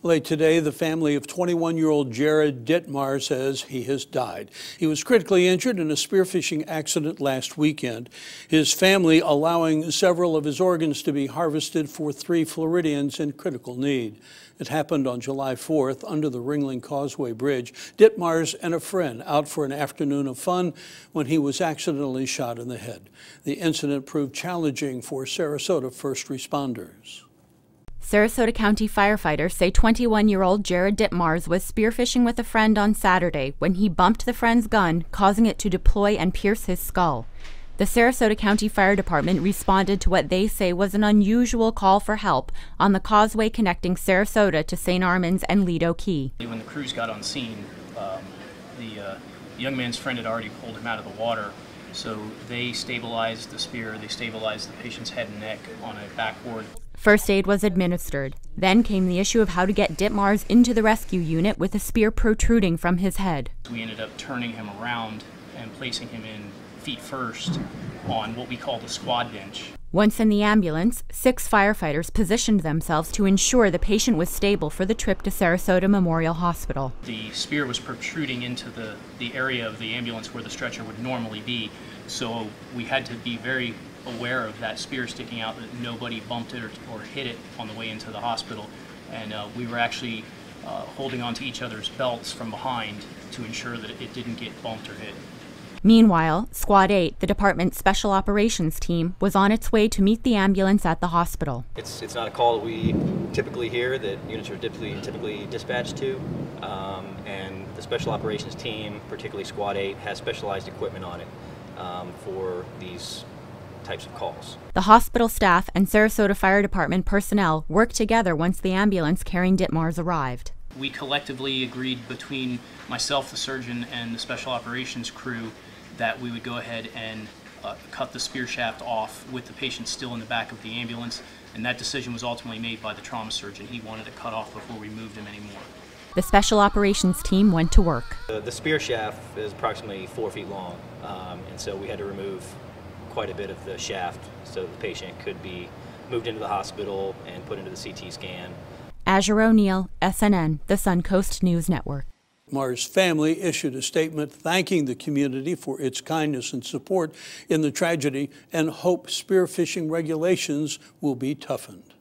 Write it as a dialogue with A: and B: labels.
A: Late today, the family of 21-year-old Jared Dittmar says he has died. He was critically injured in a spearfishing accident last weekend. His family allowing several of his organs to be harvested for 3 Floridians in critical need. It happened on July 4th under the Ringling Causeway Bridge. Dittmar's and a friend out for an afternoon of fun when he was accidentally shot in the head. The incident proved challenging for Sarasota first responders.
B: Sarasota County firefighters say 21-year-old Jared Dittmars was spearfishing with a friend on Saturday when he bumped the friend's gun, causing it to deploy and pierce his skull. The Sarasota County Fire Department responded to what they say was an unusual call for help on the causeway connecting Sarasota to St. Armands and Lido Key.
C: When the crews got on scene, the young man's friend had already pulled him out of the water, so they stabilized the spear, they stabilized the patient's head and neck on a backboard.
B: First aid was administered. Then came the issue of how to get Dittmars into the rescue unit with a spear protruding from his head.
C: We ended up turning him around and placing him in feet first on what we call the squad bench.
B: Once in the ambulance, 6 firefighters positioned themselves to ensure the patient was stable for the trip to Sarasota Memorial Hospital.
C: The spear was protruding into the area of the ambulance where the stretcher would normally be, so we had to be very aware of that spear sticking out, that nobody bumped it or hit it on the way into the hospital. And we were actually holding onto each other's belts from behind to ensure that it didn't get bumped or hit.
B: Meanwhile, Squad 8, the department's special operations team, was on its way to meet the ambulance at the hospital.
D: It's not a call that we typically hear, that units are typically dispatched to, and the special operations team, particularly Squad 8, has specialized equipment on it for these types of calls.
B: The hospital staff and Sarasota Fire Department personnel worked together once the ambulance carrying Dittmars arrived.
C: We collectively agreed between myself, the surgeon, and the special operations crew that we would go ahead and cut the spear shaft off with the patient still in the back of the ambulance, and that decision was ultimately made by the trauma surgeon. He wanted it cut off before we moved him anymore.
B: The special operations team went to work.
D: The spear shaft is approximately 4 feet long, and so we had to remove quite a bit of the shaft so the patient could be moved into the hospital and put into the CT scan.
B: Azure O'Neill, SNN, the Suncoast News Network.
A: Dittmar's family issued a statement thanking the community for its kindness and support in the tragedy and hope spearfishing regulations will be toughened.